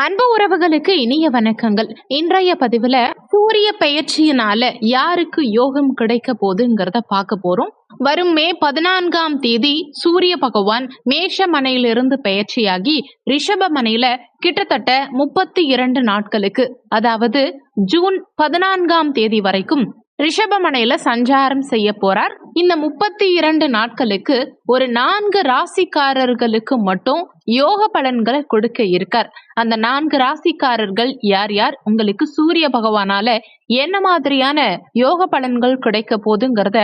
அன்பு உறவுகளுக்கு இனிய வணக்கங்கள். இன்றைய பதிவுல சூரிய பெயர்ச்சியினால யாருக்கு யோகம் கிடைக்க போகுதுங்கிறத பார்க்க போறோம். வரும் மே 14ஆம் தேதி சூரிய பகவான் மேஷ மனையிலிருந்து பெயர்ச்சியாகி ரிஷப மனையில கிட்டத்தட்ட 32 நாட்களுக்கு, அதாவது ஜூன் 14ஆம் தேதி வரைக்கும் ரிஷபமனையில சஞ்சாரம் செய்ய போறார். இந்த 32 நாட்களுக்கு ஒரு 4 ராசிக்காரர்களுக்கு மட்டும் யோக பலன்களை கொடுக்க இருக்கார். அந்த 4 ராசிக்காரர்கள் யார் யார், உங்களுக்கு சூரிய பகவானால என்ன மாதிரியான யோக பலன்கள் கிடைக்க போகுதுங்கிறத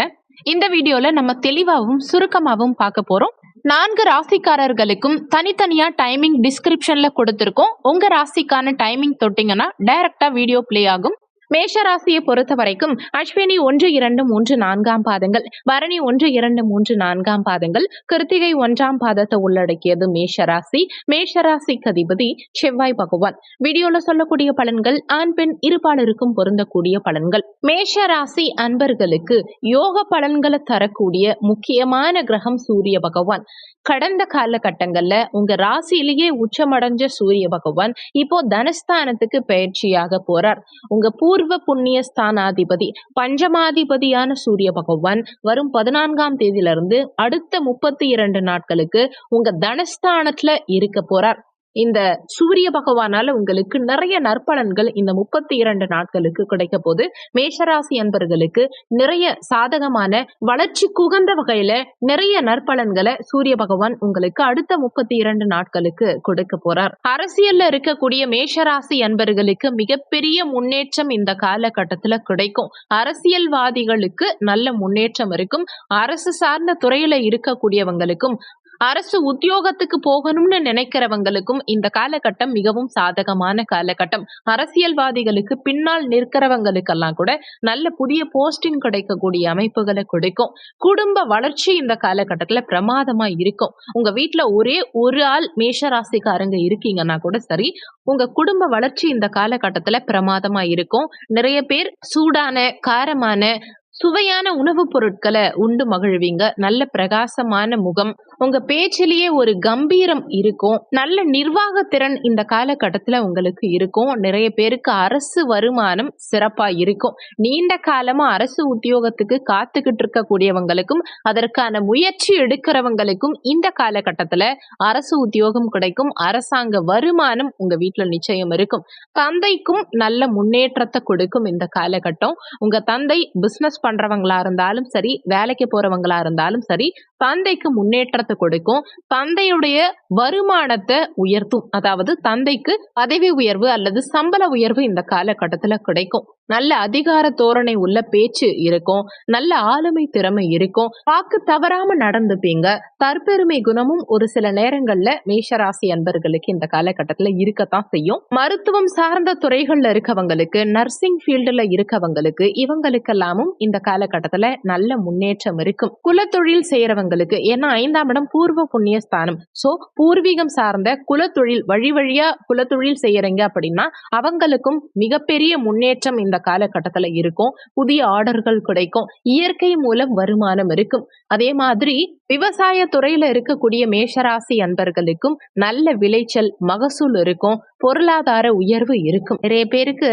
இந்த வீடியோல நம்ம தெளிவாகவும் சுருக்கமாகவும் பார்க்க போறோம். 4 ராசிக்காரர்களுக்கும் தனித்தனியா டைமிங் டிஸ்கிரிப்ஷன்ல கொடுத்திருக்கோம். உங்க ராசிக்கான டைமிங் தொட்டிங்கன்னா டைரக்டா வீடியோ பிளே ஆகும். மேஷ ராசியை பொறுத்த வரைக்கும் அஸ்வினி 1, 2, 3, 4ஆம் பாதங்கள், பரணி 1, 2, 3, 4ஆம் பாதங்கள், கிருத்திகை 1ஆம் பாதத்தை உள்ளடக்கியது மேஷ ராசி. மேஷ ராசிக்கு அதிபதி செவ்வாய் பகவான். வீடியோல சொல்லக்கூடிய பலன்கள் ஆண் பெண் இருபாலருக்கும் பொருந்தக்கூடிய பலன்கள். மேஷ ராசி அன்பர்களுக்கு யோக பலன்களை தரக்கூடிய முக்கியமான கிரகம் சூரிய பகவான். கடந்த காலகட்டங்கள்ல உங்க ராசியிலேயே உச்சமடைஞ்ச சூரிய பகவான் இப்போ தனஸ்தானத்துக்கு பயிற்சியாக போறார். உங்க பூர்வ புண்ணிய ஸ்தானாதிபதி பஞ்சமாதிபதியான சூரிய பகவான் வரும் 14ஆம் தேதியிலிருந்து அடுத்த 32 நாட்களுக்கு உங்க தனஸ்தானத்துல இருக்க போறார். இந்த சூரிய பகவானால உங்களுக்கு நிறைய நற்பலன்கள் இந்த 32 நாட்களுக்கு கிடைக்க போது மேஷராசி அன்பர்களுக்கு நிறைய சாதகமான வளர்ச்சி குகந்த வகையில நிறைய நற்பலன்களை சூரிய பகவான் உங்களுக்கு அடுத்த 32 நாட்களுக்கு கொடுக்க போறார். அரசியல்ல இருக்கக்கூடிய மேஷராசி அன்பர்களுக்கு மிகப்பெரிய முன்னேற்றம் இந்த காலகட்டத்துல கிடைக்கும். அரசியல்வாதிகளுக்கு நல்ல முன்னேற்றம் இருக்கும். அரசு சார்ந்த துறையில இருக்கக்கூடியவங்களுக்கும் அரசு உத்தியோகத்துக்கு போகணும்னு நினைக்கிறவங்களுக்கும் இந்த காலகட்டம் மிகவும் சாதகமான காலகட்டம். அரசியல்வாதிகளுக்கு பின்னால் நிற்கிறவங்களுக்கெல்லாம் கூட நல்ல புதிய போஸ்டிங் கிடைக்கக்கூடிய அமைப்புகளை கொடுக்கும். குடும்ப வளர்ச்சி இந்த காலகட்டத்துல பிரமாதமா இருக்கும். உங்க வீட்டுல ஒரே ஒரு ஆள் மேஷ ராசிக்காரங்க இருக்கீங்கன்னா கூட சரி, உங்க குடும்ப வளர்ச்சி இந்த காலகட்டத்துல பிரமாதமா இருக்கும். நிறைய பேர் சூடான காரமான சுவையான உணவுப் பொருட்களை உண்டு மகிழ்வீங்க. நல்ல பிரகாசமான முகம், உங்க பேச்சிலேயே ஒரு கம்பீரம் இருக்கும். நல்ல நிர்வாக திறன் இந்த காலகட்டத்துல உங்களுக்கு இருக்கும். நிறைய பேருக்கு அரசு வருமானம் சிறப்பா இருக்கும். நீண்ட காலமா அரசு உத்தியோகத்துக்கு காத்துக்கிட்டு இருக்கக்கூடியவங்களுக்கும் அதற்கான முயற்சி எடுக்கிறவங்களுக்கும் இந்த காலகட்டத்துல அரசு உத்தியோகம் கிடைக்கும். அரசாங்க வருமானம் உங்க வீட்டுல நிச்சயம் இருக்கும். தந்தைக்கும் நல்ல முன்னேற்றத்தை கொடுக்கும் இந்த காலகட்டம். உங்க தந்தை பிசினஸ் பண்றவங்களா இருந்தாலும் சரி, வேலைக்கு போறவங்களா இருந்தாலும் சரி, தந்தைக்கு முன்னேற்றத்தை கொடுக்கும். தந்தையுடைய வருமானத்தை உயர்த்தும். அதாவது தந்தைக்கு பதவி உயர்வு அல்லது சம்பள உயர்வு இந்த காலகட்டத்துல கிடைக்கும். நல்ல அதிகார தோரணை உள்ள பேச்சு இருக்கும். நல்ல ஆளுமை திறமை இருக்கும். வாக்கு தவறாம நடந்துப்பீங்க. தற்பெருமை குணமும் ஒரு சில நேரங்கள்ல மேஷராசி அன்பர்களுக்கு இந்த காலகட்டத்துல இருக்கத்தான் செய்யும். மருத்துவம் சார்ந்த துறைகள்ல இருக்கவங்களுக்கு, நர்சிங் ஃபீல்டுல இருக்கவங்களுக்கு, இவங்களுக்கெல்லாமும் இந்த காலகட்டத்துல நல்ல முன்னேற்றம் இருக்கும். குலத்தொழில் செய்யறவங்களுக்கு, ஏன்னா 5ஆம் இடம் பூர்வ புண்ணிய ஸ்தானம். சோ பூர்வீகம் சார்ந்த குலத்தொழில், வழி வழியா குலத்தொழில் செய்யறீங்க அப்படின்னா அவங்களுக்கும் மிகப்பெரிய முன்னேற்றம் இந்த காலகட்டத்துல இருக்கும். புதிய ஆர்டர்கள் கிடைக்கும். இயற்கை மூலம் வருமானம் இருக்கும். அதே மாதிரி விவசாய துறையில இருக்கக்கூடிய மேஷராசி அன்பர்களுக்கும் நல்ல விளைச்சல், மகசூல் இருக்கும். பொருளாதார உயர்வு இருக்கும். நிறைய பேருக்கு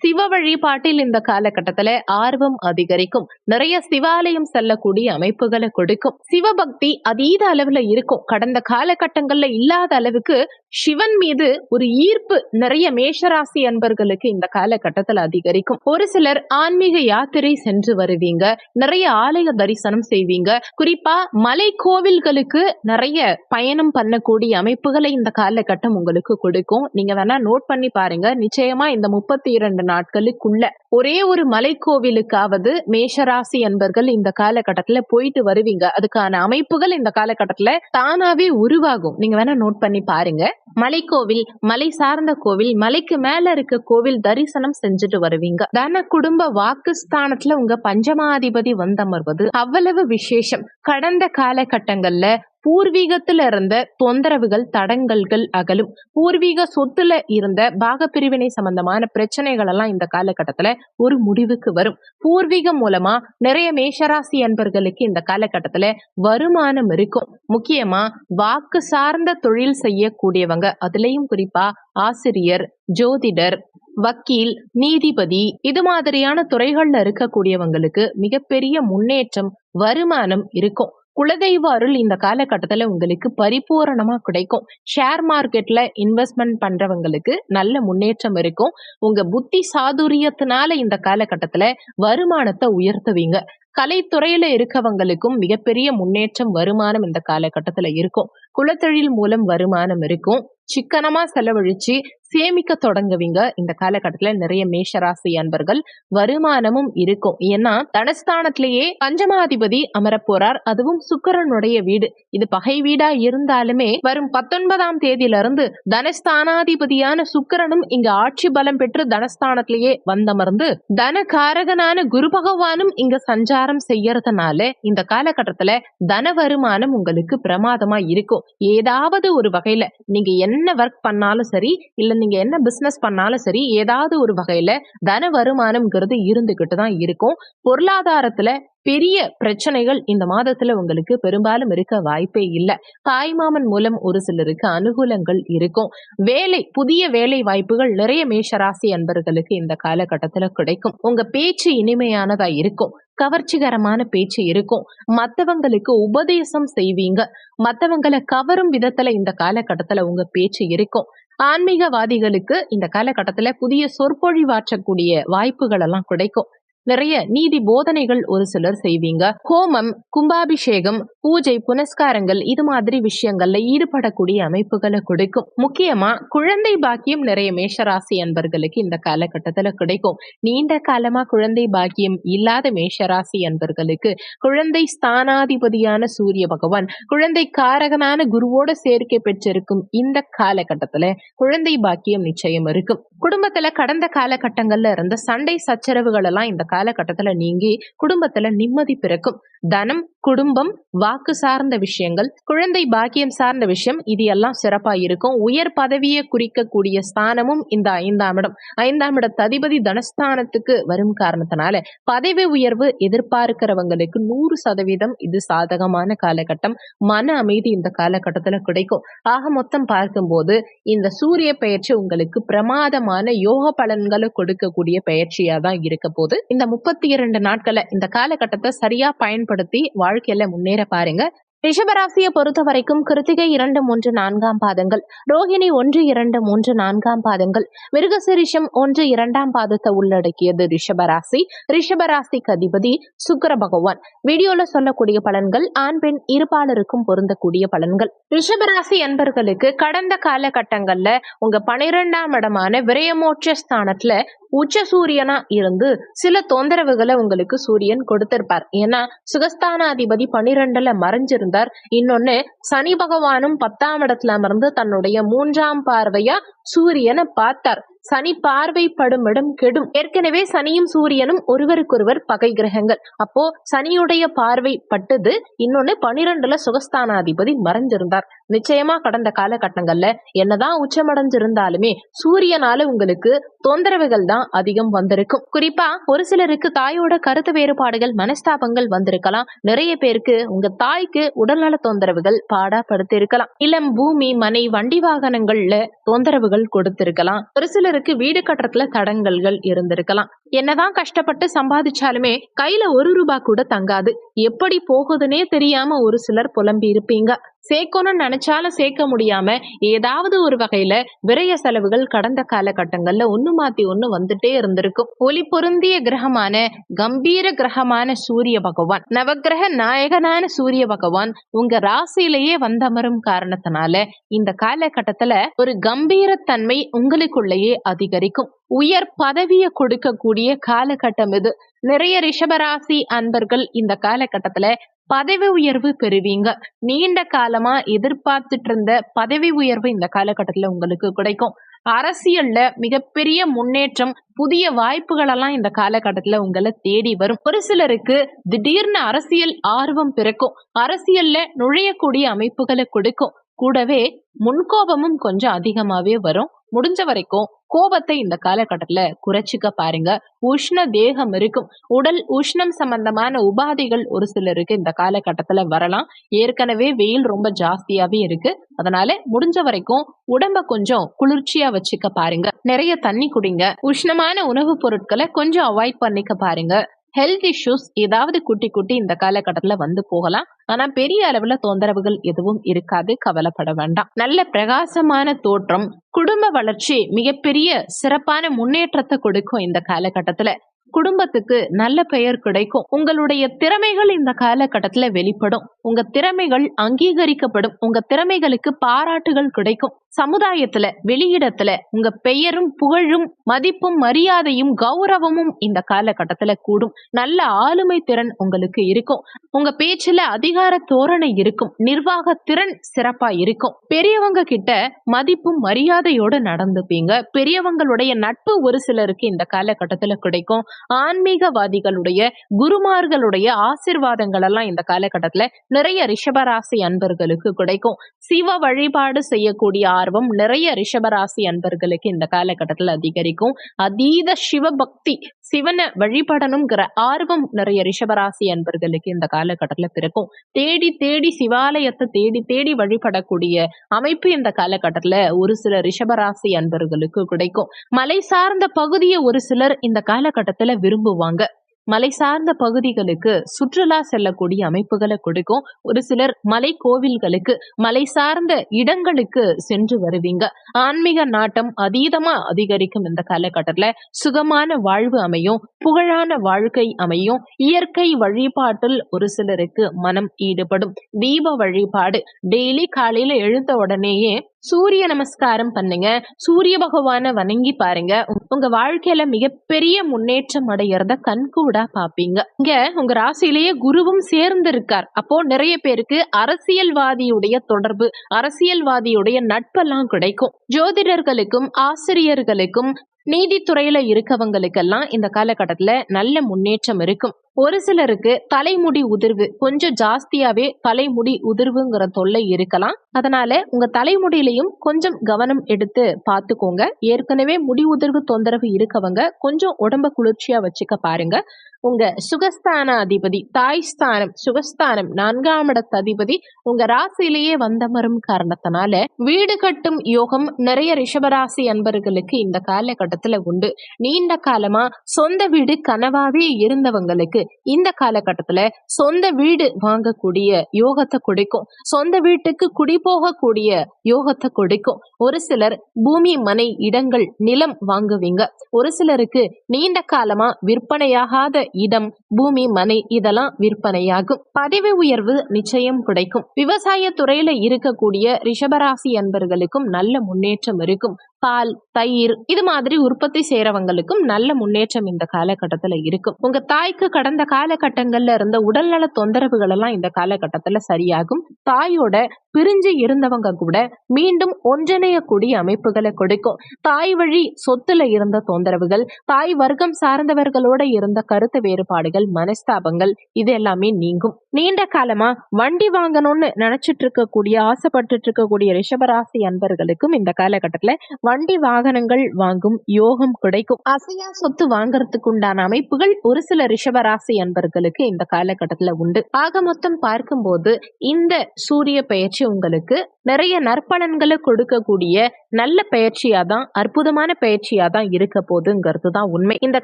சிவ வழிபாட்டில் இந்த காலகட்டத்துல ஆர்வம் அதிகரிக்கும். நிறைய சிவாலயம் செல்லக்கூடிய அமைப்புகளை கொடுக்கும். சிவபக்தி அதீத அளவுல இருக்கும். கடந்த காலகட்டங்கள்ல இல்லாத அளவுக்கு சிவன் மீது ஒரு ஈர்ப்பு நிறைய மேஷராசி அன்பர்களுக்கு இந்த காலகட்டத்துல அதிகரிக்கும். ஒரு சிலர் ஆன்மீக யாத்திரை சென்று வருவீங்க. நிறைய ஆலய தரிசனம் செய்வீங்க. குறிப்பா மலை கோவில்களுக்கு நிறைய பயணம் பண்ணக்கூடிய அமைப்புகளை இந்த காலகட்டம் உங்களுக்கு கொடுக்கும். நீங்க வேணா நோட் பண்ணி பாருங்க. நிச்சயமா இந்த 32 நாட்களுக்குள்ள ஒரே ஒரு மலை கோவிலுக்காவது மேஷராசி அன்பர்கள் இந்த காலகட்டத்துல போயிட்டு வருவீங்க. அதுக்கான அமைப்புகள் இந்த காலகட்டத்துல தானாவே உருவாகும். நீங்க வேணா நோட் பண்ணி பாருங்க. மலை கோவில், மலை சார்ந்த கோவில், மலைக்கு மேல இருக்க கோவில் தரிசனம் செஞ்சுட்டு வருவீங்க. தன குடும்ப வாக்குஸ்தானத்துல உங்க பஞ்சமாதிபதி வந்தமர்வது அவ்வளவு விசேஷம். கடந்த காலகட்டங்கள்ல பூர்வீகத்துல இருந்த தொந்தரவுகள் தடங்கல்கள் அகலும். பூர்வீக சொத்துல இருந்த பாகப்பிரிவினை சம்பந்தமான பிரச்சனைகள் எல்லாம் இந்த காலகட்டத்துல ஒரு முடிவுக்கு வரும். பூர்வீகம் மூலமா நிறைய மேஷராசி அன்பர்களுக்கு இந்த காலகட்டத்துல வருமானம் இருக்கும். முக்கியமா வாக்கு சார்ந்த தொழில் செய்யக்கூடியவங்க, அதுலயும் குறிப்பா ஆசிரியர், ஜோதிடர், வக்கீல், நீதிபதி இது மாதிரியான துறைகள்ல இருக்கக்கூடியவங்களுக்கு மிகப்பெரிய முன்னேற்றம், வருமானம் இருக்கும். குலதெய்வ அருள் இந்த காலகட்டத்துல உங்களுக்கு பரிபூரணமா கிடைக்கும். ஷேர் மார்க்கெட்ல இன்வெஸ்ட்மெண்ட் பண்றவங்களுக்கு நல்ல முன்னேற்றம் இருக்கும். உங்க புத்தி சாதுரியத்தினால இந்த காலகட்டத்துல வருமானத்தை உயர்த்துவீங்க. கலைத்துறையில இருக்கவங்களுக்கும் மிகப்பெரிய முன்னேற்றம், வருமானம் இந்த காலகட்டத்துல இருக்கும். குலத்தொழில் மூலம் வருமானம் இருக்கும். சிக்கனமா செலவழிச்சு சேமிக்க தொடங்குவீங்க. இந்த காலகட்டத்துல நிறைய மேஷராசி அன்பர்கள் வருமானமும் இருக்கும். ஏன்னா தனஸ்தானத்திலேயே பஞ்சமாதிபதி அமரப்போறார். அதுவும் சுக்கிரனுடைய வீடு. இது பகை வீடா இருந்தாலுமே வரும் 19ஆம் தேதியிலிருந்து தனஸ்தானாதிபதியான சுக்கிரனும் இங்க ஆட்சி பலம் பெற்று தனஸ்தானத்திலேயே வந்தமர்ந்து தனகாரகனான குரு பகவானும் இங்க சஞ்சாரம் செய்யறதுனால இந்த காலகட்டத்துல தன வருமானம் உங்களுக்கு பிரமாதமா இருக்கும். ஏதாவது ஒரு வகையில நீங்க என்ன ஒர்க் பண்ணாலும் சரி, இல்ல நீங்க என்ன பிசினஸ் பண்ணாலும் சரி, ஏதாவது ஒரு வகையில தன வருமானம்ங்கிறது இருந்துகிட்டு தான் இருக்கும். பொருளாதாரத்துல பெரிய பிரச்சனைகள் இந்த மாதத்துல உங்களுக்கு பெரும்பாலும் இருக்க வாய்ப்பே இல்லை. தாய்மாமன் மூலம் ஒரு சிலருக்கு அனுகூலங்கள் இருக்கும். வேலை, புதிய வேலை வாய்ப்புகள் நிறைய மேஷராசி அன்பர்களுக்கு இந்த காலகட்டத்துல கிடைக்கும். உங்க பேச்சு இனிமையானதா இருக்கும். கவர்ச்சிகரமான பேச்சு இருக்கும். மத்தவங்களுக்கு உபதேசம் செய்வீங்க. மத்தவங்களை கவரும் விதத்துல இந்த காலகட்டத்துல உங்க பேச்சு இருக்கும். ஆன்மீகவாதிகளுக்கு இந்த காலகட்டத்துல புதிய சொற்பொழிவாற்றக்கூடிய வாய்ப்புகள் எல்லாம் கிடைக்கும். நிறைய நீதி போதனைகள் ஒரு சிலர் செய்வீங்க. ஹோமம், கும்பாபிஷேகம், பூஜை, புனஸ்காரங்கள் இது மாதிரி விஷயங்கள்ல ஈடுபடக்கூடிய அமைப்புகளை கொடுக்கும். முக்கியமா குழந்தை பாக்கியம் நிறைய மேஷராசி அன்பர்களுக்கு இந்த காலகட்டத்துல கிடைக்கும். நீண்ட காலமா குழந்தை பாக்கியம் இல்லாத மேஷராசி அன்பர்களுக்கு குழந்தை ஸ்தானாதிபதியான சூரிய பகவான், குழந்தை காரகனான குருவோட சேர்க்கை பெற்றிருக்கும் இந்த காலகட்டத்துல குழந்தை பாக்கியம் நிச்சயம் இருக்கும். குடும்பத்துல கடந்த காலகட்டங்கள்ல இருந்த சண்டை சச்சரவுகள் எல்லாம் இந்த காலகட்டத்துல நீங்கி குடும்பத்துல நிம்மதி பிறக்கும். தனம், குடும்பம், வாக்கு சார்ந்த விஷயங்கள், குழந்தை பாக்கியம் சார்ந்த விஷயம் இது எல்லாம் சிறப்பா இருக்கும். உயர் பதவியை குறிக்கக்கூடிய ஸ்தானமும் இந்த 5ஆம் இடம். 5ஆம் இட அதிபதி தனஸ்தானத்துக்கு வரும் காரணத்தினால பதவி உயர்வு எதிர்பார்க்கிறவங்களுக்கு 100% இது சாதகமான காலகட்டம். மன அமைதி இந்த காலகட்டத்துல கிடைக்கும். ஆக மொத்தம் பார்க்கும்போது இந்த சூரிய பெயர்ச்சி உங்களுக்கு பிரமாதமான யோக பலன்களை கொடுக்கக்கூடிய பெயர்ச்சியா தான் இருக்க போது. இந்த 32 நாட்களை இந்த காலகட்டத்தை சரியா பயன்படுத்தி வாழ்க்கையில முன்னேற பாருங்க. ரிஷபராசியை பொறுத்த வரைக்கும் கிருத்திகை 2, 3, 4ஆம் பாதங்கள், ரோஹிணி 1, 2, 3, 4ஆம் பாதங்கள், மிருகசீரிஷம் 1, 2ஆம் பாதத்தை உள்ளடக்கியது ரிஷபராசி. ரிஷபராசிக்கு அதிபதி சுக்கிர பகவான். வீடியோல சொல்லக்கூடிய பலன்கள் ஆண் பெண் இருபாலருக்கும் பொருந்தக்கூடிய பலன்கள். ரிஷபராசி அன்பர்களுக்கு கடந்த காலகட்டங்கள்ல உங்க 12ஆம் இடமான விரயமோட்ச ஸ்தானத்துல உச்ச சூரியனா இருந்து சில தொந்தரவுகளை உங்களுக்கு சூரியன் கொடுத்திருப்பார். ஏன்னா சுகஸ்தானாதிபதி 12ல மறைஞ்சிருந்தார். இன்னொன்னு சனி பகவானும் 10ஆம் இடத்துல அமர்ந்து தன்னுடைய 3ஆம் பார்வையா சூரியனை பார்த்தார். சனி பார்வைப்படும் இடம் கெடும். ஏற்கனவே சனியும் சூரியனும் ஒருவருக்கொருவர் பகை கிரகங்கள். அப்போ சனியுடைய பார்வை பட்டது. இன்னொன்னு 12ல சுகஸ்தானாதிபதி மறைஞ்சிருந்தார். நிச்சயமா கடந்த காலகட்டங்கள்ல என்னதான் உச்சமடைஞ்சிருந்தாலுமே சூரியனால உங்களுக்கு தொந்தரவுகள் தான் அதிகம் வந்திருக்கும். குறிப்பா ஒரு சிலருக்கு தாயோட கருத்து வேறுபாடுகள், மனஸ்தாபங்கள் வந்திருக்கலாம். நிறைய பேருக்கு உங்க தாய்க்கு உடல்நல தொந்தரவுகள் பாடாப்படுத்தி இருக்கலாம். இளம் பூமி, மனை, வண்டி வாகனங்கள்ல தொந்தரவுகள் கொடுத்திருக்கலாம். ஒரு சிலருக்கு வீடு கட்டுறதுல தடங்கல்கள் இருந்திருக்கலாம். என்னதான் கஷ்டப்பட்டு சம்பாதிச்சாலுமே கையில 1 ரூபாய் கூட தங்காது. எப்படி போகுதுன்னே தெரியாம ஒரு சிலர் புலம்பி இருப்பீங்க. சேர்க்கணும்னு நினைச்சாலும் சேர்க்க முடியாம ஏதாவது ஒரு வகையில விரய செலவுகள் கடந்த காலகட்டங்கள்ல ஒண்ணு மாத்தி ஒண்ணு வந்துட்டே இருந்திருக்கும். ஒளி பொருந்திய கிரகமான கம்பீர கிரகமான சூரிய பகவான், நவக்கிரக நாயகனான சூரிய பகவான் உங்க ராசியிலேயே வந்தமரும் காரணத்தினால இந்த காலகட்டத்துல ஒரு கம்பீரத்தன்மை உங்களுக்குள்ளேயே அதிகரிக்கும். உயர் பதவியை கொடுக்கக்கூடிய காலகட்டம் இது. நிறைய ரிஷபராசி அன்பர்கள் இந்த காலகட்டத்துல பதவி உயர்வு பெறுவீங்க. நீண்ட காலமா எதிர்பார்த்துட்டு இருந்த பதவி உயர்வு இந்த காலகட்டத்துல உங்களுக்கு கிடைக்கும். அரசியல்ல மிகப்பெரிய முன்னேற்றம், புதிய வாய்ப்புகள் எல்லாம் இந்த காலகட்டத்துல உங்களை தேடி வரும். ஒரு சிலருக்கு திடீர்னு அரசியல் ஆர்வம் பிறக்கும், அரசியல்ல நுழையக்கூடிய அமைப்புகளை கொடுக்கும். கூடவே முன்கோபமும் கொஞ்சம் அதிகமாவே வரும். முடிஞ்ச வரைக்கும் கோபத்தை இந்த காலகட்டத்துல குறைச்சிக்க பாருங்க. உஷ்ண தேகம் இருக்கும், உடல் உஷ்ணம் சம்பந்தமான உபாதைகள் ஒரு சிலருக்கு இந்த காலகட்டத்துல வரலாம். ஏற்கனவே வெயில் ரொம்ப ஜாஸ்தியாவே இருக்கு. அதனால முடிஞ்ச வரைக்கும் உடம்ப கொஞ்சம் குளிர்ச்சியா வச்சுக்க பாருங்க. நிறைய தண்ணி குடிங்க. உஷ்ணமான உணவுப் பொருட்களை கொஞ்சம் அவாய்ட் பண்ணிக்க பாருங்க. ஹெல்த் இஷ்யூஸ் ஏதாவது குட்டி குட்டி இந்த காலகட்டத்துல வந்து போகலாம். ஆனா பெரிய அளவுல தொந்தரவுகள் எதுவும் இருக்காது, கவலைப்பட வேண்டாம். நல்ல பிரகாசமான தோற்றம், குடும்ப வளர்ச்சி மிகப்பெரிய சிறப்பான முன்னேற்றத்தை கொடுக்கும். இந்த காலகட்டத்துல குடும்பத்துக்கு நல்ல பெயர் கிடைக்கும். உங்களுடைய திறமைகள் இந்த காலகட்டத்துல வெளிப்படும். உங்க திறமைகள் அங்கீகரிக்கப்படும். உங்க திறமைகளுக்கு பாராட்டுகள் கிடைக்கும். சமுதாயத்துல வெளியிடத்துல உங்க பெயரும் புகழும் மதிப்பும் மரியாதையும் கௌரவமும் இந்த காலகட்டத்துல கூடும். நல்ல ஆளுமை திறன் உங்களுக்கு இருக்கும். உங்க பேச்சுல அதிகார தோரணை இருக்கும். நிர்வாக திறன் சிறப்பா இருக்கும். பெரியவங்க கிட்ட மதிப்பும் மரியாதையோடு நடந்துப்பீங்க. பெரியவங்களுடைய நட்பு ஒரு சிலருக்கு இந்த காலகட்டத்துல கிடைக்கும். ஆன்மீகவாதிகளுடைய குருமார்களுடைய ஆசிர்வாதங்கள் எல்லாம் இந்த காலகட்டத்துல நிறைய ரிஷபராசி அன்பர்களுக்கு கிடைக்கும். சிவ வழிபாடு செய்யக்கூடிய ஆர்வம் நிறைய ரிஷபராசி அன்பர்களுக்கு இந்த காலகட்டத்துல அதிகரிக்கும். அதீத சிவபக்தி, சிவனை வழிபடணுங்கிற ஆர்வம் நிறைய ரிஷபராசி அன்பர்களுக்கு இந்த காலகட்டத்துல பிறக்கும். தேடி தேடி சிவாலயத்தை தேடி தேடி வழிபடக்கூடிய அமைப்பு இந்த காலகட்டத்துல ஒரு சில ரிஷபராசி அன்பர்களுக்கு கிடைக்கும். மலை சார்ந்த பகுதியை ஒரு சிலர் இந்த காலகட்டத்துல விரும்புவாங்க. மலை சார்ந்த பகுதிகளுக்கு சுற்றுலா செல்லக்கூடிய அமைப்புகளை கொடுக்கும். ஒரு சிலர் மலை கோவில்களுக்கு, மலை சார்ந்த இடங்களுக்கு சென்று வருவீங்க. ஆன்மீக நாட்டம் அதீதமா அதிகரிக்கும். இந்த காலகட்டத்துல சுகமான வாழ்வு அமையும், புகழான வாழ்க்கை அமையும். இயற்கை வழிபாட்டில் ஒரு சிலருக்கு மனம் ஈடுபடும். தீப வழிபாடு டெய்லி காலையில எழுந்த உடனேயே சூரிய நமஸ்காரம் பண்ணுங்க. சூரிய பகவானை வணங்கி பாருங்க. உங்க வாழ்க்கையில மிகப்பெரிய முன்னேற்றம் அடையறத கண்கூடா பாப்பீங்க. இங்க உங்க ராசியிலேயே குருவும் சேர்ந்து இருக்கார். அப்போ நிறைய பேருக்கு அரசியல்வாதியுடைய தொடர்பு, அரசியல்வாதியுடைய நட்பெல்லாம் கிடைக்கும். ஜோதிடர்களுக்கும் ஆசிரியர்களுக்கும் நீதித்துறையில இருக்கவங்களுக்கெல்லாம் இந்த காலகட்டத்துல நல்ல முன்னேற்றம் இருக்கும். ஒரு சிலருக்கு தலைமுடி உதிர்வு கொஞ்சம் ஜாஸ்தியாவே தலைமுடி உதிர்வுங்கிற தொல்லை இருக்கலாம். அதனால உங்க தலைமுடியிலையும் கொஞ்சம் கவனம் எடுத்து பார்த்துக்கோங்க. ஏற்கனவே முடி உதிர்வு தொந்தரவு இருக்கவங்க கொஞ்சம் உடம்ப குளிர்ச்சியா வச்சுக்க பாருங்க. உங்க சுகஸ்தான அதிபதி, தாய் ஸ்தானம், சுகஸ்தானம் 4ஆம் இடத்து அதிபதி உங்க ராசியிலேயே வந்தமரும் காரணத்தினால வீடு கட்டும் யோகம் நிறைய ரிஷபராசி அன்பர்களுக்கு இந்த காலகட்டத்துல உண்டு. நீண்ட காலமா சொந்த வீடு கனவாவே இருந்தவங்களுக்கு இந்த காலகட்டத்துல சொந்த வீடு வாங்கக்கூடிய யோகத்தை கொடுக்கும். சொந்த வீட்டுக்கு குடி போகக்கூடிய யோகத்தை கொடுக்கும். ஒரு சிலர் பூமி, மனை, இடங்கள், நிலம் வாங்குவீங்க. ஒரு சிலருக்கு நீண்ட காலமா விற்பனையாகாத இடம், பூமி, மனை இதெல்லாம் விற்பனையாகும். பதவி உயர்வு நிச்சயம் கிடைக்கும். விவசாய துறையில இருக்கக்கூடிய ரிஷபராசி அன்பர்களுக்கும் நல்ல முன்னேற்றம் இருக்கும். பால், தயிர் இது மாதிரி உற்பத்தி செய்யறவங்களுக்கும் நல்ல முன்னேற்றம் இந்த காலகட்டத்துல இருக்கும். உங்க தாய்க்கு கடந்த காலகட்டங்கள்ல இருந்த உடல்நல தொந்தரவுகள் எல்லாம் இந்த காலகட்டத்துல சரியாகும். தாயோட பிரிஞ்சு இருந்தவங்க கூட மீண்டும் ஒன்றிணையக்கூடிய அமைப்புகளை கொடுக்கும். தாய் வழி சொத்துல இருந்த தொந்தரவுகள், தாய் வர்க்கம் சார்ந்தவர்களோட இருந்த கருத்து வேறுபாடுகள், மனஸ்தாபங்கள் இது எல்லாமே நீங்கும். நீண்ட காலமா வண்டி வாங்கணும்னு நினைச்சிட்டு இருக்கக்கூடிய, ஆசைப்பட்டு இருக்கக்கூடிய ரிஷபராசி அன்பர்களுக்கும் இந்த காலகட்டத்துல வண்டி வாகனங்கள் வாங்கும் யோகம் கிடைக்கும். அசையா சொத்து வாங்கறதுக்கு உண்டான அமைப்புகள் ஒரு சில ரிஷபராசி அன்பர்களுக்கு இந்த காலகட்டத்துல உண்டு. ஆக மொத்தம் பார்க்கும்போது இந்த சூரிய பயிற்சி உங்களுக்கு நிறைய நற்பலன்களை கொடுக்கக்கூடிய நல்ல பயிற்சியாதான், அற்புதமான பயிற்சியாதான் இருக்க போதுங்கிறது தான் உண்மை. இந்த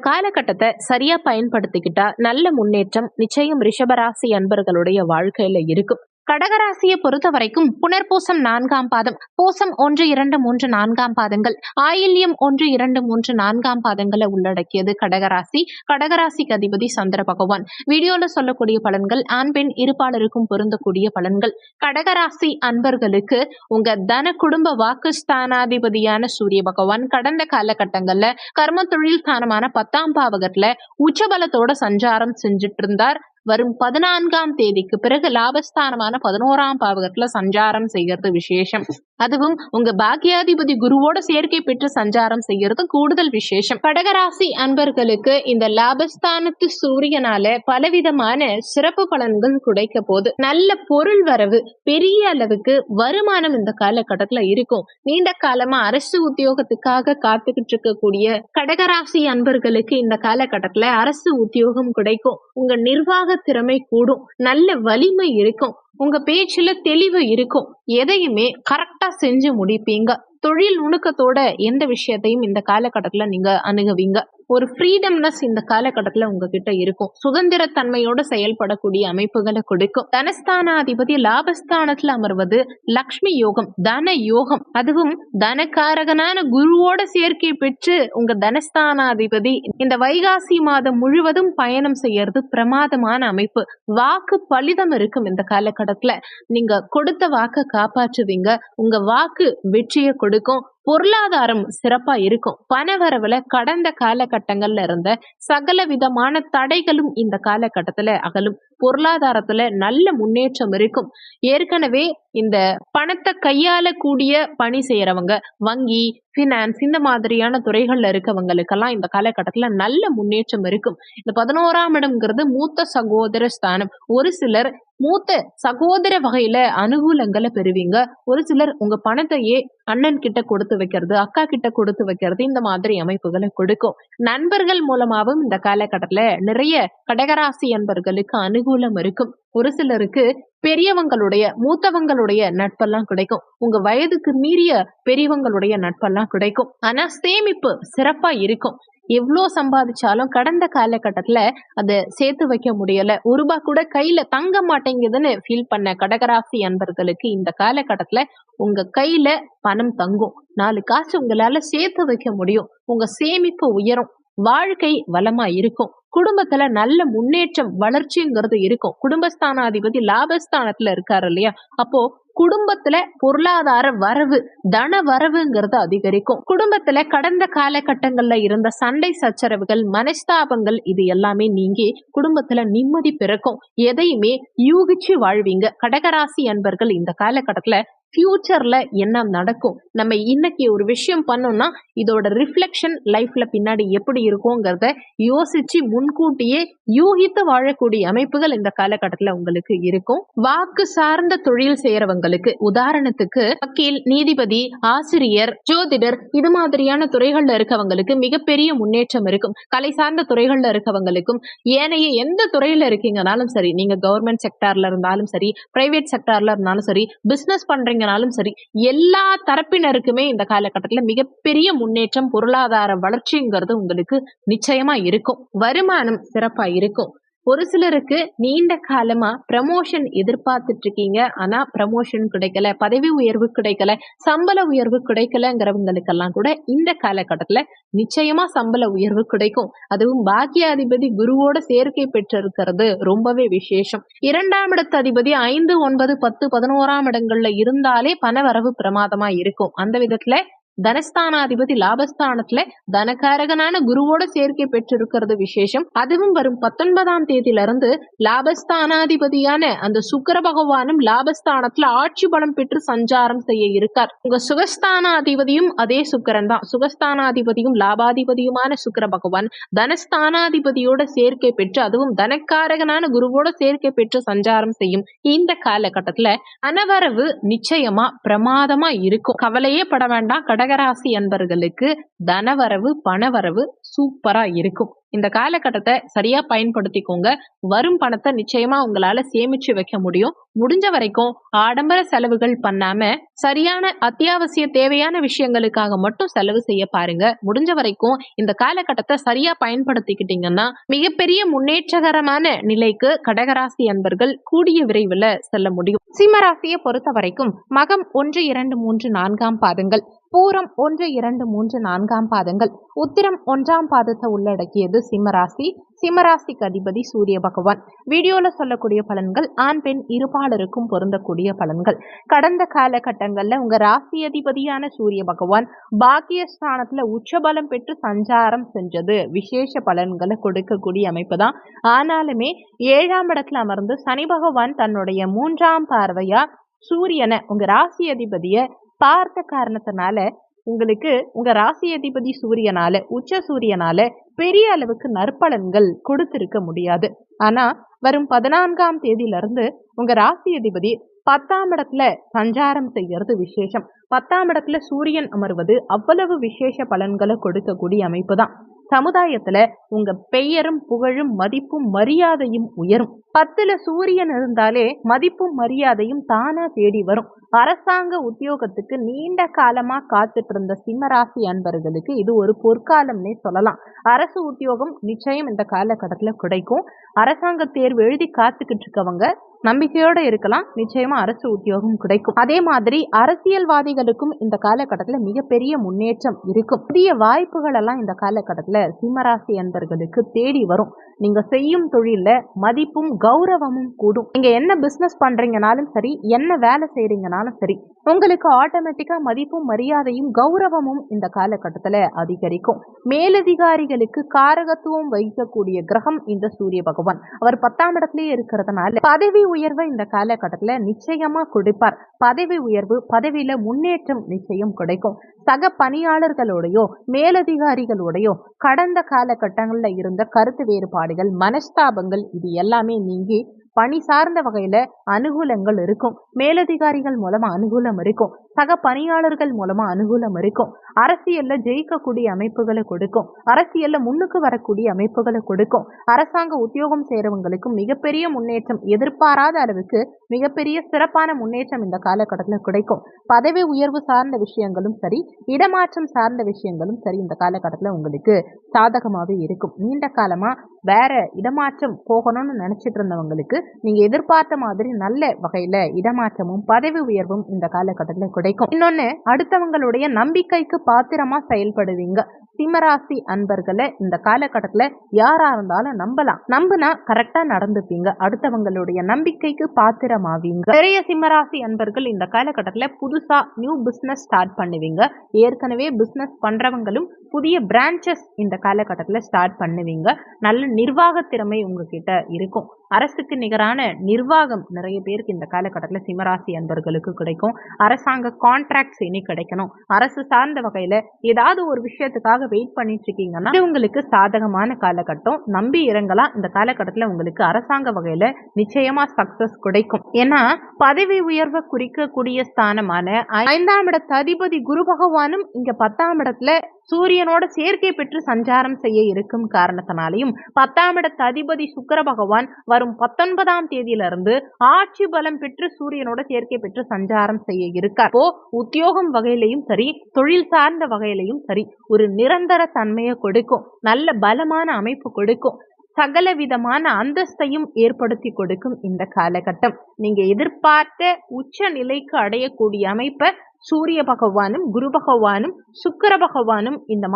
காலகட்டத்தை சரியா பயன்படுத்திக்கிட்டா நல்ல முன்னேற்றம் நிச்சயம் ரிஷபராசி அன்பர்களுடைய வாழ்க்கையில இருக்கும். கடகராசியை பொறுத்த வரைக்கும் புனர்பூசம் 4ஆம் பாதம், பூசம் 1, 2, 3, 4ஆம் பாதங்கள், ஆயில்யம் 1, 2, 3, 4ஆம் பாதங்களை உள்ளடக்கியது கடகராசி. கடகராசிக்கு அதிபதி சந்திர பகவான். வீடியோல சொல்லக்கூடிய பலன்கள் ஆண் பெண் இருப்பாளருக்கும் பொருந்தக்கூடிய பலன்கள். கடகராசி அன்பர்களுக்கு உங்க தன குடும்ப வாக்குஸ்தானாதிபதியான சூரிய பகவான் கடந்த காலகட்டங்கள்ல கர்ம தொழில் ஸ்தானமான 10ஆம் பாவகத்துல உச்சபலத்தோட சஞ்சாரம் செஞ்சுட்டு இருந்தார். வரும் 14ஆம் தேதிக்கு பிறகு லாபஸ்தானமான 11ஆம் பாவகத்துல சஞ்சாரம் செய்யறது விசேஷம். அதுவும் உங்க பாக்கியாதிபதி குருவோட சேர்க்கை பெற்று சஞ்சாரம் செய்யறது கூடுதல் விசேஷம். கடகராசி அன்பர்களுக்கு இந்த லாபஸ்தானத்து சூரியனால பலவிதமான சிறப்பு பலன்கள் கிடைக்க போது. நல்ல பொருள் வரவு, பெரிய அளவுக்கு வருமானம் இந்த காலகட்டத்துல இருக்கும். நீண்ட காலமா அரசு உத்தியோகத்துக்காக காத்துக்கிட்டு இருக்கக்கூடிய கடகராசி அன்பர்களுக்கு இந்த காலகட்டத்துல அரசு உத்தியோகம் கிடைக்கும். உங்க நிர்வாக திறமை கூடும், நல்ல வலிமை இருக்கும், உங்க பேச்சுல தெளிவு இருக்கும், எதையுமே கரெக்டா செஞ்சு முடிப்பீங்க. தொழில் நுணுக்கத்தோட எந்த விஷயத்தையும் இந்த காலகட்டத்துல நீங்க அணுகுவீங்க. ஒரு ஃப்ரீடம்னஸ் இந்த காலகட்டத்துல உங்ககிட்ட இருக்கும். சுதந்திர தன்மையோட செயல்படக்கூடிய அமைப்புகளை கொடுக்கும். தனஸ்தானாதிபதி லாபஸ்தானத்துல அமர்வது லக்ஷ்மி யோகம், தன யோகம். அதுவும் தனக்காரகனான குருவோட சேர்க்கை பெற்று உங்க தனஸ்தானாதிபதி இந்த வைகாசி மாதம் முழுவதும் பயணம் செய்யறது பிரமாதமான அமைப்பு. வாக்கு பலிதம் இருக்கும். இந்த காலகட்டத்துல நீங்க கொடுத்த வாக்க காப்பாற்றுவீங்க. உங்க வாக்கு வெற்றியை கொடுக்கும். பொருளாதாரம் சிறப்பா இருக்கும். பணவரவுல கடந்த காலகட்டங்கள்ல இருந்த சகல விதமான தடைகளும் இந்த காலகட்டத்துல அகலும். பொருளாதாரத்துல நல்ல முன்னேற்றம் இருக்கும். ஏற்கனவே இந்த பணத்தை கையாளக்கூடிய பணி செய்யறவங்க, வங்கி, பினான்ஸ் இந்த மாதிரியான துறைகள்ல இருக்கவங்களுக்கெல்லாம் இந்த காலகட்டத்துல நல்ல முன்னேற்றம் இருக்கும். இந்த 11ஆம் இடம்ங்கிறது மூத்த சகோதர ஸ்தானம். ஒரு சிலர் மூத்த சகோதர வகையில அனுகூலங்களை பெறுவீங்க. ஒரு சிலர் உங்க பணத்தையே அண்ணன் கிட்ட கொடுத்து வைக்கிறது, அக்கா கிட்ட கொடுத்து வைக்கிறது, இந்த மாதிரி அமைப்புகளை கொடுக்கும். நண்பர்கள் மூலமாகவும் இந்த காலகட்டத்துல நிறைய கடகராசி அன்பர்களுக்கு அனுகூலம் இருக்கும். ஒரு சிலருக்கு பெரியவங்களுடைய மூத்தவங்களுடைய நட்பெல்லாம் கிடைக்கும். உங்க வயதுக்கு மீறிய பெரியவங்களுடைய நட்பெல்லாம் கிடைக்கும். ஆனா சேமிப்பு சிறப்பா இருக்கும். எவ்வளோ சம்பாதிச்சாலும் கடந்த காலகட்டத்துல அதை சேர்த்து வைக்க முடியல, ஒரு ரூபாய் கூட கையில தங்க மாட்டேங்குதுன்னு ஃபீல் பண்ண கடகராசி அன்பர்களுக்கு இந்த காலகட்டத்துல உங்க கையில பணம் தங்கும். 4 காசு உங்களால சேர்த்து வைக்க முடியும். உங்க சேமிப்பு உயரும். வாழ்க்கை வளமா இருக்கும். குடும்பத்துல நல்ல முன்னேற்றம், வளர்ச்சிங்கிறது இருக்கும். குடும்பஸ்தானாதிபதி லாபஸ்தானத்துல இருக்காரு இல்லையா, அப்போ குடும்பத்துல பொருளாதார வரவு, தன வரவுங்கிறது அதிகரிக்கும். குடும்பத்துல கடந்த காலகட்டங்கள்ல இருந்த சண்டை சச்சரவுகள், மனஸ்தாபங்கள் இது எல்லாமே நீங்கி குடும்பத்துல நிம்மதி பிறக்கும். எதையுமே யூகிச்சு வாழ்வீங்க. கடகராசி அன்பர்கள் இந்த காலகட்டத்துல ஃபியூச்சர்ல என்ன நடக்கும், நம்ம இன்னைக்கு ஒரு விஷயம் பண்ணோம்னா இதோட ரிஃப்ளெக்ஷன் லைஃப்ல பின்னாடி எப்படி இருக்கும்ங்கிறத யோசிச்சு முன்கூட்டியே யூகித்து வாழக்கூடிய அமைப்புகள் இந்த காலகட்டத்துல உங்களுக்கு இருக்கும். வாக்கு சார்ந்த தொழில் செய்யறவங்களுக்கு, உதாரணத்துக்கு வக்கீல், நீதிபதி, ஆசிரியர், ஜோதிடர் இது மாதிரியான துறைகள்ல இருக்கவங்களுக்கு மிகப்பெரிய முன்னேற்றம் இருக்கும். கலை சார்ந்த துறைகள்ல இருக்கவங்களுக்கும், ஏனைய எந்த துறையில இருக்கீங்கனாலும் சரி, நீங்க கவர்மெண்ட் செக்டார்ல இருந்தாலும் சரி, பிரைவேட் செக்டார்ல இருந்தாலும் சரி, பிசினஸ் பண்றீங்கனாலும் சரி, எல்லா தரப்பினருக்குமே இந்த காலகட்டத்துல மிகப்பெரிய முன்னேற்றம், பொருளாதார வளர்ச்சிங்கிறது உங்களுக்கு நிச்சயமா இருக்கும். வருமானம் சிறப்பா இருக்கும். ஒரு சிலருக்கு நீண்ட காலமா ப்ரமோஷன் எதிர்பார்த்துட்டு இருக்கீங்க, ஆனா ப்ரமோஷன் கிடைக்கல, பதவி உயர்வு கிடைக்கல, சம்பள உயர்வு கிடைக்கலங்கிறவங்களுக்கெல்லாம் கூட இந்த காலகட்டத்துல நிச்சயமா சம்பள உயர்வு கிடைக்கும். அதுவும் பாக்கியாதிபதி குருவோட சேர்க்கை பெற்றிருக்கிறது ரொம்பவே விசேஷம். 2ஆம் இடத்து அதிபதி 5, 9, 10, 11ஆம் இடங்கள்ல இருந்தாலே பணவரவு பிரமாதமா இருக்கும். அந்த விதத்துல தனஸ்தானாதிபதி லாபஸ்தானத்துல தனகாரகனான குருவோட சேர்க்கை பெற்றிருக்கிறது விசேஷம். அதுவும் வரும் 19ஆம் தேதியில இருந்து லாபஸ்தானாதிபதியான அந்த சுக்கிர பகவானும் லாபஸ்தானத்துல ஆட்சி பலம் பெற்று சஞ்சாரம் செய்ய இருக்கார். உங்க சுகஸ்தானாதிபதியும் அதே சுக்கிரன் தான். சுகஸ்தானாதிபதியும் லாபாதிபதியுமான சுக்கிர பகவான் தனஸ்தானாதிபதியோட சேர்க்கை பெற்று, அதுவும் தனக்காரகனான குருவோட சேர்க்கை பெற்று சஞ்சாரம் செய்யும் இந்த காலகட்டத்துல அனவரவு நிச்சயமா பிரமாதமா இருக்கும். கவலையே பட வேண்டாம். கடகராசி அன்பர்களுக்கு தனவரவு, பணவரவு சூப்பரா இருக்கும். இந்த காலகட்டத்தை சரியா பயன்படுத்திக்கோங்க. வரும் பணத்தை நிச்சயமா உங்களால சேமிச்சு வைக்க முடியும். முடிஞ்ச வரைக்கும் ஆடம்பர செலவுகள் பண்ணாம சரியான அத்தியாவசிய தேவையான விஷயங்களுக்காக மட்டும் செலவு செய்ய பாருங்க. முடிஞ்ச வரைக்கும் இந்த காலகட்டத்தை சரியா பயன்படுத்திக்கிட்டீங்கன்னா மிகப்பெரிய முன்னேற்றகரமான நிலைக்கு கடகராசி அன்பர்கள் கூடிய விரைவில் செல்ல முடியும். சிம்மராசியை பொறுத்த வரைக்கும் மகம் 1, 2, 3, 4ஆம் பாதங்கள், பூரம் 1, 2, 3, 4ஆம் பாதங்கள், உத்திரம் 1ஆம் பாதத்தை உள்ளடக்கியது, இருக்கிறது சிம்மராசி. சிம்மராசிக்கு அதிபதி சூரிய பகவான். வீடியோல சொல்லக்கூடிய பலன்கள் ஆண் பெண் இருபாலருக்கும் பொருந்தக்கூடிய பலன்கள். கடந்த காலகட்டங்கள்ல உங்க ராசி அதிபதியான சூரிய பகவான் பாக்கியஸ்தானத்துல உச்சபலம் பெற்று சஞ்சாரம் செஞ்சது விசேஷ பலன்களை கொடுக்கக்கூடிய அமைப்பு தான். ஆனாலுமே 7ஆம் இடத்துல அமர்ந்து சனி பகவான் தன்னுடைய 3ஆம் பார்வையா சூரியனை உங்க ராசி அதிபதிய பார்த்த காரணத்தினால உங்களுக்கு உங்க ராசி அதிபதி சூரியனால உச்ச சூரியனால பெரிய அளவுக்கு நற்பலன்கள் கொடுத்திருக்க முடியாது. ஆனா வரும் 14ஆம் தேதியிலிருந்து உங்க ராசி அதிபதி 10ஆம் இடத்துல சஞ்சாரம் செய்யறது விசேஷம். 10ஆம் இடத்துல சூரியன் அமர்வது அவ்வளவு விசேஷ பலன்களை கொடுக்கக்கூடிய அமைப்பு தான். சமுதாயத்துல உங்க பெயரும் புகழும் மதிப்பும் மரியாதையும் உயரும். 10ல சூரியன் இருந்தாலே மதிப்பும் மரியாதையும் தானா தேடி வரும். அரசாங்க உத்தியோகத்துக்கு நீண்ட காலமா காத்துட்டு இருந்த சிம்மராசி அன்பர்களுக்கு இது ஒரு பொற்காலம்னே சொல்லலாம். அரசு உத்தியோகம் நிச்சயம் இந்த காலகட்டத்துல கிடைக்கும். அரசாங்க தேர்வு எழுதி காத்துக்கிட்டு இருக்கவங்க நம்பிக்கையோட இருக்கலாம், நிச்சயமா அரசு உத்தியோகம் கிடைக்கும். அதே மாதிரி அரசியல்வாதிகளுக்கும் இந்த காலகட்டத்துல மிகப்பெரிய முன்னேற்றம் இருக்கும். புதிய வாய்ப்புகள் எல்லாம் இந்த காலகட்டத்துல சிம்மராசி அன்பர்களுக்கு தேடி வரும். நீங்க செய்யும் தொழில மதிப்பும் கௌரவமும் கூடும். நீங்க என்ன பிசினஸ் பண்றீங்கனாலும் சரி, என்ன வேலை செய்றீங்கனாலும் சரி, உங்களுக்கு ஆட்டோமேட்டிக்கா மதிப்பும் மரியாதையும் கௌரவமும் இந்த காலகட்டத்துல அதிகரிக்கும். மேலதிகாரிகளுக்கு காரகத்துவம் வைக்கக்கூடிய கிரகம் இந்த சூரிய பகவான். அவர் 10ஆம் இடத்திலேயே இருக்கிறதுனால பதவி உயர்வை இந்த காலகட்டத்துல நிச்சயமா கொடுப்பார். பதவி உயர்வு, பதவியில முன்னேற்றம் நிச்சயம் கிடைக்கும். சக பணியாளர்களோடையோ மேலதிகாரிகளோடையோ கடந்த காலகட்டங்கள்ல இருந்த கருத்து வேறுபாடுகள், மனஸ்தாபங்கள் இது எல்லாமே நீங்கி பணி சார்ந்த வகையில அனுகூலங்கள் இருக்கும். மேலதிகாரிகள் மூலமா அனுகூலம் இருக்கும். சக பணியாளர்கள் மூலமா அனுகூலம் இருக்கும். அரசியல்ல ஜெயிக்கக்கூடிய அமைப்புகளை கொடுக்கும். அரசியல்ல முன்னுக்கு வரக்கூடிய அமைப்புகளை கொடுக்கும். அரசாங்க உத்தியோகம் செய்யறவங்களுக்கும் மிகப்பெரிய முன்னேற்றம், எதிர்பாராத அளவுக்கு மிகப்பெரிய சிறப்பான முன்னேற்றம் இந்த காலகட்டத்தில் கிடைக்கும். பதவி உயர்வு சார்ந்த விஷயங்களும் சரி, இடமாற்றம் சார்ந்த விஷயங்களும் சரி இந்த காலகட்டத்தில் உங்களுக்கு சாதகமாகவே இருக்கும். நீண்ட காலமா வேற இடமாற்றம் போகணும்னு நினைச்சிட்டு இருந்தவங்களுக்கு நீங்க எதிர்பார்த்த மாதிரி நல்ல வகையில இடமாற்றமும் பதவி உயர்வும் இந்த காலகட்டத்தில் கிடைக்கும். இன்னொன்னு, அடுத்தவங்களுடைய நம்பிக்கைக்கு பாத்திரமா செயல்படுவீங்க. சிம்மராசி அன்பர்களை இந்த காலகட்டத்துல யாரா இருந்தாலும் நம்பலாம். நம்பினா கரெக்டா நடந்துப்பீங்க. அடுத்தவங்களுடைய நம்பிக்கைக்கு பாத்திரமாவீங்க. நிறைய சிம்மராசி அன்பர்கள் இந்த காலகட்டத்துல புதுசா நியூ பிசினஸ் ஸ்டார்ட் பண்ணுவீங்க. ஏற்கனவே பிசினஸ் பண்றவங்களும் புதிய பிரான்ச்சஸ் இந்த காலகட்டத்துல ஸ்டார்ட் பண்ணுவீங்க. நல்ல நிர்வாக திறமை உங்ககிட்ட இருக்கும். அரசுக்கு நிகரான நிர்வாகம் நிறைய பேருக்கு இந்த காலகட்டத்தில் சிம்மராசி அன்பர்களுக்கு கிடைக்கும். அரசாங்க கான்ட்ராக்ட்ஸ் இனி கிடைக்கணும். அரசு சார்ந்த வகையில ஏதாவது ஒரு விஷயத்துக்காக வெயிட் பண்ணிட்டு இருக்கீங்கன்னா உங்களுக்கு சாதகமான காலகட்டம். நம்பி இறங்கலாம். இந்த காலகட்டத்தில் உங்களுக்கு அரசாங்க வகையில நிச்சயமா சக்சஸ் கிடைக்கும். ஏன்னா பதவி உயர்வை குறிக்கக்கூடிய ஸ்தானமான 5ஆம் இடத்து அதிபதி குரு பகவானும் இங்க 10ஆம் இடத்துல சூரியனோட சேர்க்கை பெற்று சஞ்சாரம் செய்ய இருக்கும் காரணத்தினாலையும் 10ஆம் இடத்து அதிபதி சுக்கிர பகவான் வரும் 19ஆம் தேதியிலிருந்து ஆட்சி பலம் பெற்று சூரியனோட சேர்க்கை பெற்று சஞ்சாரம் செய்ய இருக்கார். இப்போ உத்தியோகம் வகையிலையும் சரி, தொழில் சார்ந்த வகையிலையும் சரி ஒரு நிரந்தர தன்மையை கொடுக்கும். நல்ல பலமான அமைப்பு கொடுக்கும். சகல விதமான அந்தஸ்தையும் ஏற்படுத்தி கொடுக்கும் இந்த காலகட்டம். நீங்க எதிர்பார்த்த உச்ச நிலைக்கு அடையக்கூடிய அமைப்பை சூரிய பகவானும் குரு பகவானும் சுக்கிர பகவானும் இந்த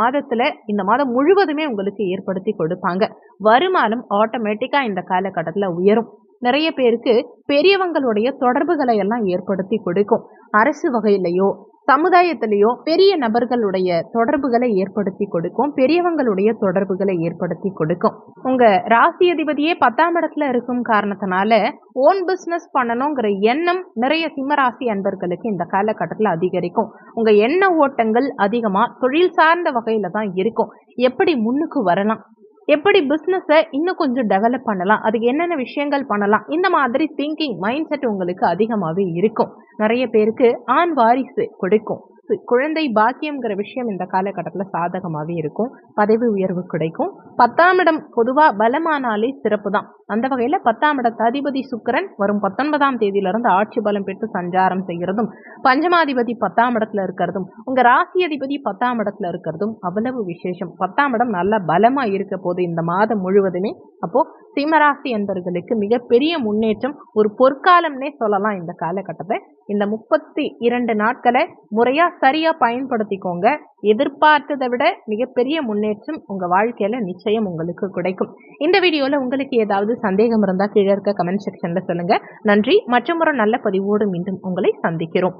மாதம் முழுவதுமே உங்களுக்கு ஏற்படுத்தி கொடுப்பாங்க. வருமானம் ஆட்டோமேட்டிக்கா இந்த காலகட்டத்துல உயரும். நிறைய பேருக்கு பெரியவங்களுடைய தொடர்புகளை எல்லாம் ஏற்படுத்தி கொடுக்கும். அரசு வகையிலையோ சமுதாயத்திலேயோ பெரிய நபர்களுடைய தொடர்புகளை ஏற்படுத்தி கொடுக்கும். பெரியவங்களுடைய தொடர்புகளை ஏற்படுத்தி கொடுக்கும். உங்க ராசி அதிபதியே 10ஆம் இடத்துல இருக்கும் காரணத்தினால ஓன் பிசினஸ் பண்ணணுங்கிற எண்ணம் நிறைய சிம்மராசி அன்பர்களுக்கு இந்த காலகட்டத்தில் அதிகரிக்கும். உங்க எண்ண ஓட்டங்கள் அதிகமா தொழில் சார்ந்த வகையில தான் இருக்கும். எப்படி முன்னுக்கு வரலாம், எப்படி பிசினஸை இன்னும் கொஞ்சம் டெவலப் பண்ணலாம், அதுக்கு என்னென்ன விஷயங்கள் பண்ணலாம், இந்த மாதிரி திங்கிங் மைண்ட் செட் உங்களுக்கு அதிகமாகவே இருக்கும். நிறைய பேருக்கு ஆண் வாரிசு கொடுக்கும். குழந்தை பாக்கியம்ங்கிற விஷயம் இந்த காலகட்டத்தில் சாதகமாகவே இருக்கும். பதவி உயர்வு கிடைக்கும். 10ஆம் இடம் பொதுவா பலமானாலே சிறப்பு தான். அந்த வகையில 10ஆம் இடத்து அதிபதி சுக்கிரன் வரும் 19ஆம் தேதியிலிருந்து ஆட்சி பலம் பெற்று சஞ்சாரம் செய்கிறதும், பஞ்சமாதிபதி 10ஆம் இடத்துல இருக்கிறதும், உங்க ராசி அதிபதி 10ஆம் இடத்துல இருக்கிறதும் அவ்வளவு விசேஷம். 10ஆம் இடம் நல்ல பலமா இருக்க போது இந்த மாதம் முழுவதுமே. அப்போ சிம்மராசி என்பவர்களுக்கு மிகப்பெரிய முன்னேற்றம், ஒரு பொற்காலம்னே சொல்லலாம். இந்த காலகட்டத்தை இந்த 32 நாட்களை முறையா சரியா பயன்படுத்திக்கோங்க. எதிர்பார்த்ததை விட மிகப்பெரிய முன்னேற்றம் உங்க வாழ்க்கையில நிச்சயம் உங்களுக்கு கிடைக்கும். இந்த வீடியோல உங்களுக்கு ஏதாவது சந்தேகம் இருந்தா கீழே இருக்க கமெண்ட் செக்ஷன்ல சொல்லுங்க. நன்றி. மற்றொரு நல்ல பதிவோடு மீண்டும் உங்களை சந்திக்கிறோம்.